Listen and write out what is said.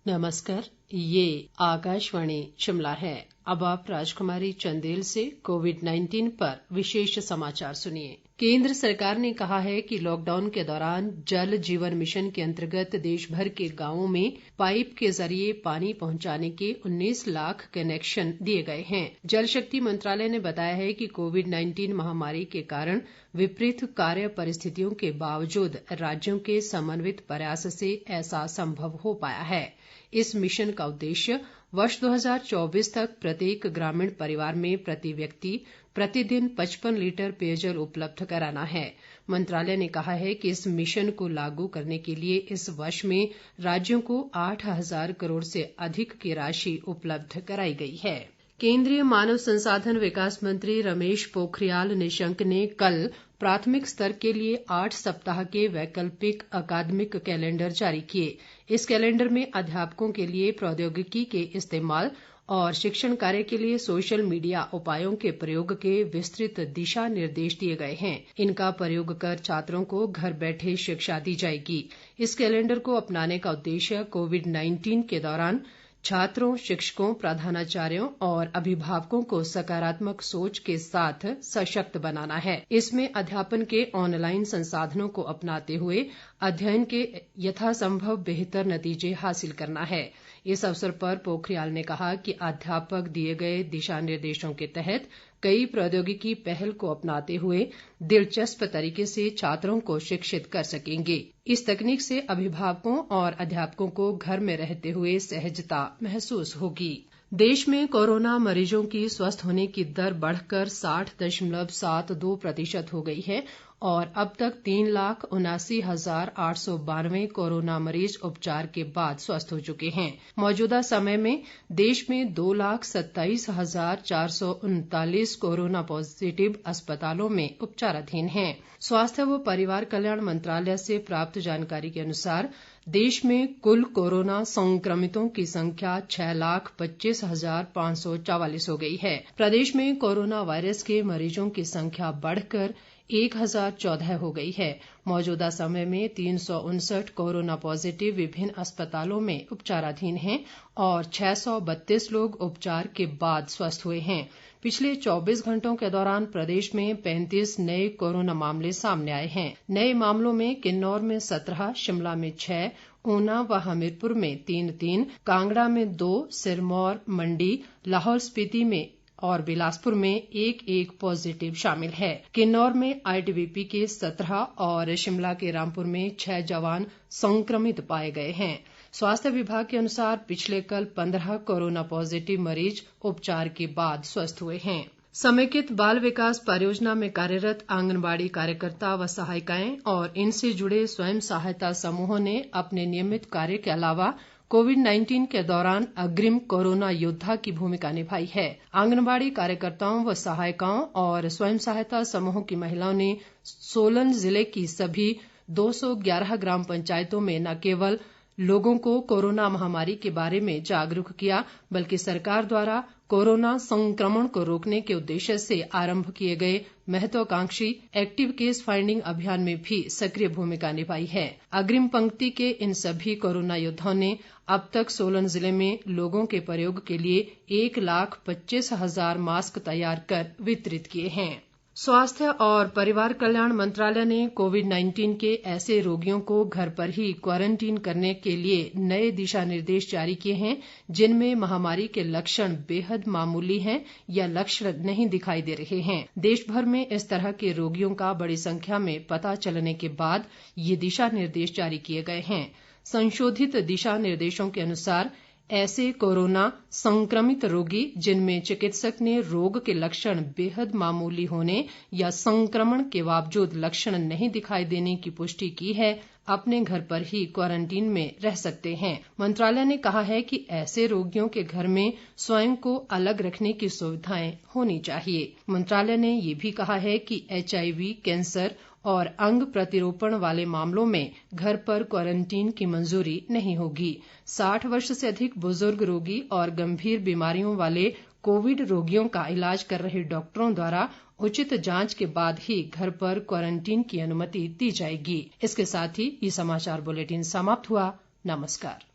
नमस्कार, ये आकाशवाणी शिमला है। अब आप राजकुमारी चंदेल से कोविड-19 पर विशेष समाचार सुनिए। केंद्र सरकार ने कहा है कि लॉकडाउन के दौरान जल जीवन मिशन के अंतर्गत देश भर के गांवों में पाइप के जरिए पानी पहुंचाने के 19 लाख कनेक्शन दिए गए हैं। जल शक्ति मंत्रालय ने बताया है कि कोविड-19 महामारी के कारण विपरीत कार्य परिस्थितियों के बावजूद राज्यों के समन्वित प्रयास से ऐसा संभव हो पाया है। इस मिशन का उद्देश्य वर्ष 2024 तक प्रत्येक ग्रामीण परिवार में प्रति व्यक्ति प्रतिदिन 55 लीटर पेयजल उपलब्ध कराना है। मंत्रालय ने कहा है कि इस मिशन को लागू करने के लिए इस वर्ष में राज्यों को 8,000 करोड़ से अधिक की राशि उपलब्ध कराई गई है। केंद्रीय मानव संसाधन विकास मंत्री रमेश पोखरियाल निशंक ने कल प्राथमिक स्तर के लिए 8 सप्ताह के वैकल्पिक अकादमिक कैलेंडर जारी किए। इस कैलेंडर में अध्यापकों के लिए प्रौद्योगिकी के इस्तेमाल और शिक्षण कार्य के लिए सोशल मीडिया उपायों के प्रयोग के विस्तृत दिशा निर्देश दिए गए हैं। इनका प्रयोग कर छात्रों को घर बैठे शिक्षा दी जाएगी। इस कैलेंडर को अपनाने का उद्देश्य कोविड-19 के दौरान छात्रों, शिक्षकों, प्रधानाचार्यों और अभिभावकों को सकारात्मक सोच के साथ सशक्त बनाना है। इसमें अध्यापन के ऑनलाइन संसाधनों को अपनाते हुए अध्ययन के यथासंभव बेहतर नतीजे हासिल करना है। इस अवसर पर पोखरियाल ने कहा कि अध्यापक दिए गए दिशा निर्देशों के तहत कई प्रौद्योगिकी पहल को अपनाते हुए दिलचस्प तरीके से छात्रों को शिक्षित कर सकेंगे। इस तकनीक से अभिभावकों और अध्यापकों को घर में रहते हुए सहजता महसूस होगी। देश में कोरोना मरीजों की स्वस्थ होने की दर बढ़कर 60.72% हो गई है और अब तक 3,79,892 कोरोना मरीज उपचार के बाद स्वस्थ हो चुके हैं। मौजूदा समय में देश में 2,27,439 कोरोना पॉजिटिव अस्पतालों में उपचाराधीन हैं। स्वास्थ्य व परिवार कल्याण मंत्रालय से प्राप्त जानकारी के अनुसार देश में कुल कोरोना संक्रमितों की संख्या 6,25,544 हो गई है। प्रदेश में कोरोना वायरस के मरीजों की संख्या बढ़कर 1,014 हो गई है। मौजूदा समय में 359 कोरोना पॉजिटिव विभिन्न अस्पतालों में उपचाराधीन हैं और 632 लोग उपचार के बाद स्वस्थ हुए हैं। पिछले 24 घंटों के दौरान प्रदेश में 35 नए कोरोना मामले सामने आए हैं। नए मामलों में किन्नौर में 17, शिमला में 6, ऊना व हमीरपुर में 3, कांगड़ा में 2, सिरमौर, मंडी, लाहौल स्पीति में और बिलासपुर में 1 पॉजिटिव शामिल है। किन्नौर में आईटीबीपी के 17 और शिमला के रामपुर में 6 जवान संक्रमित पाए गए हैं। स्वास्थ्य विभाग के अनुसार पिछले कल 15 कोरोना पॉजिटिव मरीज उपचार के बाद स्वस्थ हुए हैं। समेकित बाल विकास परियोजना में कार्यरत आंगनबाड़ी कार्यकर्ता व सहायिकाएं और इनसे जुड़े स्वयं सहायता समूहों ने अपने नियमित कार्य के अलावा कोविड-19 के दौरान अग्रिम कोरोना योद्धा की भूमिका निभाई है। आंगनबाड़ी कार्यकर्ताओं व सहायिकाओं और स्वयं सहायता समूहों की महिलाओं ने सोलन जिले की सभी 211 ग्राम पंचायतों में न केवल लोगों को कोरोना महामारी के बारे में जागरूक किया बल्कि सरकार द्वारा कोरोना संक्रमण को रोकने के उद्देश्य से आरंभ किए गए महत्वाकांक्षी एक्टिव केस फाइंडिंग अभियान में भी सक्रिय भूमिका निभाई है। अग्रिम पंक्ति के इन सभी कोरोना योद्धाओं ने अब तक सोलन जिले में लोगों के प्रयोग के लिए 1,25,000 मास्क तैयार कर वितरित किए हैं। स्वास्थ्य और परिवार कल्याण मंत्रालय ने कोविड-19 के ऐसे रोगियों को घर पर ही क्वारंटीन करने के लिए नए दिशा निर्देश जारी किए हैं जिनमें महामारी के लक्षण बेहद मामूली हैं या लक्षण नहीं दिखाई दे रहे हैं। देश भर में इस तरह के रोगियों का बड़ी संख्या में पता चलने के बाद ये दिशा निर्देश जारी किए गए हैं। संशोधित दिशा निर्देशों के अनुसार ऐसे कोरोना संक्रमित रोगी जिनमें चिकित्सक ने रोग के लक्षण बेहद मामूली होने या संक्रमण के बावजूद लक्षण नहीं दिखाई देने की पुष्टि की है अपने घर पर ही क्वारंटीन में रह सकते हैं। मंत्रालय ने कहा है कि ऐसे रोगियों के घर में स्वयं को अलग रखने की सुविधाएं होनी चाहिए। मंत्रालय ने ये भी कहा है कि HIV, कैंसर और अंग प्रतिरोपण वाले मामलों में घर पर क्वारंटीन की मंजूरी नहीं होगी। 60 वर्ष से अधिक बुजुर्ग रोगी और गंभीर बीमारियों वाले कोविड रोगियों का इलाज कर रहे डॉक्टरों द्वारा उचित जांच के बाद ही घर पर क्वारंटीन की अनुमति दी जाएगी। इसके साथ ही ये समाचार बुलेटिन समाप्त हुआ। नमस्कार।